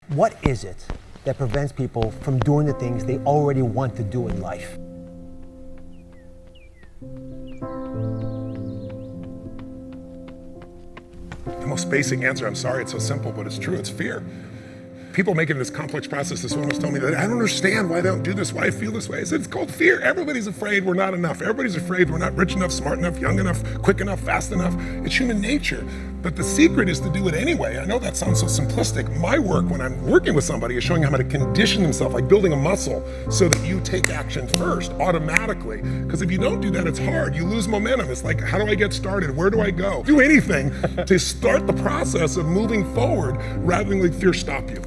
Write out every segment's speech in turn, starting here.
What is it that prevents people from doing the things they already want to do in life? The most basic answer, I'm sorry it's so simple, but it's true, it's fear. People make it this complex process. This woman was telling me that I don't understand why they don't do this, why I feel this way. I said, it's called fear. Everybody's afraid we're not enough. Everybody's afraid we're not rich enough, smart enough, young enough, quick enough, fast enough. It's human nature. But the secret is to do it anyway. I know that sounds so simplistic. My work when I'm working with somebody is showing how to condition themselves, like building a muscle, so that you take action first, automatically. Because if you don't do that, it's hard. You lose momentum. It's like, how do I get started? Where do I go? Do anything to start the process of moving forward rather than let fear stop you.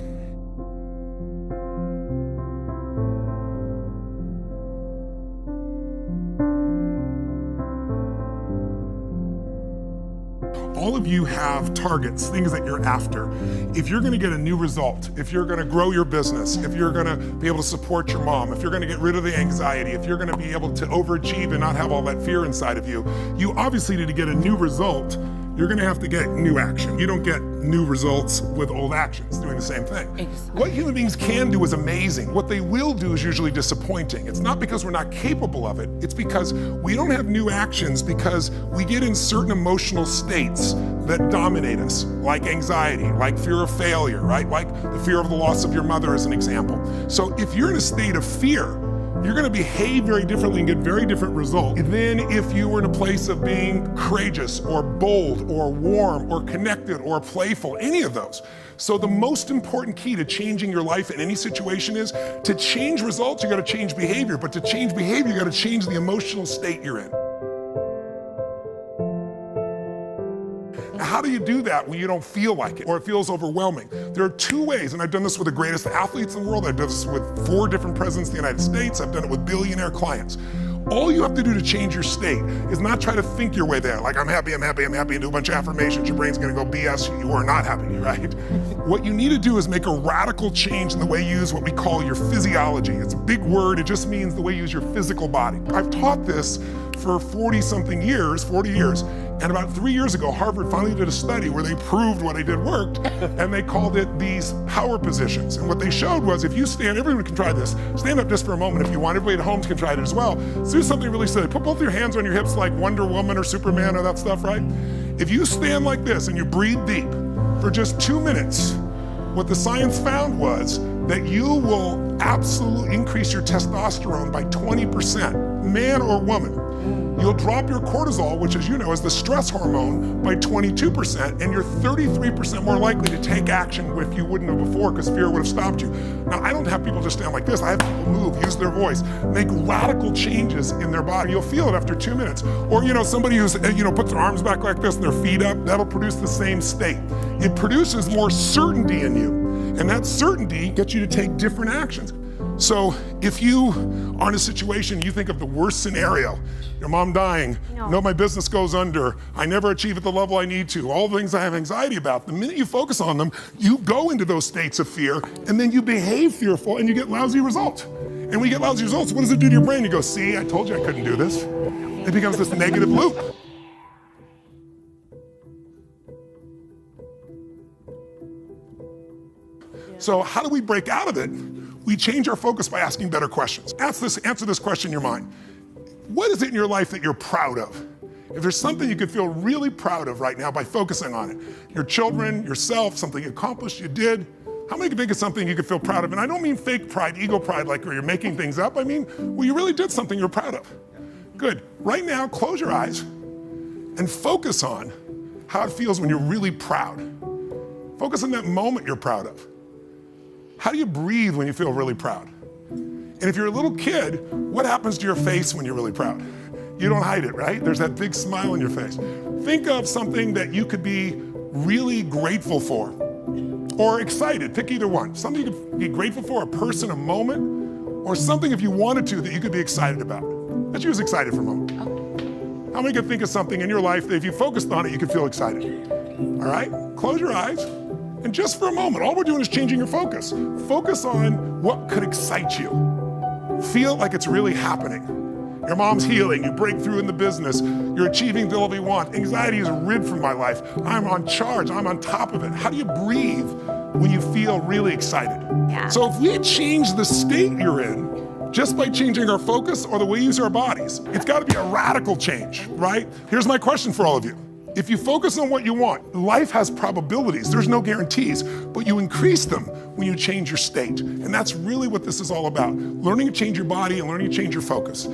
All of you have targets, things that you're after. If you're gonna get a new result, if you're gonna grow your business, if you're gonna be able to support your mom, if you're gonna get rid of the anxiety, if you're gonna be able to overachieve and not have all that fear inside of you, you obviously need to get a new result. You're gonna have to get new action. You don't get new results with old actions doing the same thing. Exactly. What human beings can do is amazing. What they will do is usually disappointing. It's not because we're not capable of it, it's because we don't have new actions because we get in certain emotional states that dominate us, like anxiety, like fear of failure, right? Like the fear of the loss of your mother as an example. So if you're in a state of fear, you're gonna behave very differently and get very different results than if you were in a place of being courageous or bold or warm or connected or playful, any of those. So the most important key to changing your life in any situation is to change results, you gotta change behavior, but to change behavior, you gotta change the emotional state you're in. How do you do that when you don't feel like it or it feels overwhelming? There are two ways, and I've done this with the greatest athletes in the world. I've done this with 4 different presidents of the United States. I've done it with billionaire clients. All you have to do to change your state is not try to think your way there, like I'm happy, and do a bunch of affirmations. Your brain's gonna go BS, you are not happy, right? What you need to do is make a radical change in the way you use what we call your physiology. It's a big word, it just means the way you use your physical body. I've taught this for 40 years, and about 3 years ago, Harvard finally did a study where they proved what I did worked, and they called it these power positions. And what they showed was if you stand, everyone can try this, stand up just for a moment if you want, everybody at home can try it as well. So do something really silly. Put both your hands on your hips like Wonder Woman or Superman or that stuff, right? If you stand like this and you breathe deep for just 2 minutes, what the science found was that you will absolutely increase your testosterone by 20%, man or woman. You'll drop your cortisol, which as you know is the stress hormone, by 22%, and you're 33% more likely to take action if you wouldn't have before because fear would have stopped you. Now, I don't have people just stand like this. I have people move, use their voice, make radical changes in their body. You'll feel it after 2 minutes. Or somebody who's puts their arms back like this and their feet up, that'll produce the same state. It produces more certainty in you, and that certainty gets you to take different actions. So if you are in a situation, you think of the worst scenario, your mom dying, no, my business goes under, I never achieve at the level I need to, all the things I have anxiety about, the minute you focus on them, you go into those states of fear, and then you behave fearful, and you get lousy results. And when you get lousy results, what does it do to your brain? You go, see, I told you I couldn't do this. It becomes this negative loop. So how do we break out of it? We change our focus by asking better questions. Answer this question in your mind. What is it in your life that you're proud of? If there's something you could feel really proud of right now by focusing on it, your children, yourself, something you accomplished, you did, how many can think of something you could feel proud of? And I don't mean fake pride, ego pride, like where you're making things up. I mean, well, you really did something you're proud of. Good. Right now, close your eyes and focus on how it feels when you're really proud. Focus on that moment you're proud of. How do you breathe when you feel really proud? And if you're a little kid, what happens to your face when you're really proud? You don't hide it, right? There's that big smile on your face. Think of something that you could be really grateful for or excited, pick either one. Something you could be grateful for, a person, a moment, or something if you wanted to that you could be excited about. Let's use excited for a moment. How many can think of something in your life that if you focused on it, you could feel excited? All right, close your eyes. And just for a moment, all we're doing is changing your focus. Focus on what could excite you. Feel like it's really happening. Your mom's healing, you break through in the business, you're achieving the level you want. Anxiety is rid from my life. I'm on charge, I'm on top of it. How do you breathe when you feel really excited. Yeah. So if we change the state you're in, just by changing our focus or the way we use our bodies, it's got to be a radical change, right? Here's my question for all of you. If you focus on what you want, life has probabilities, there's no guarantees, but you increase them when you change your state. And that's really what this is all about, learning to change your body and learning to change your focus.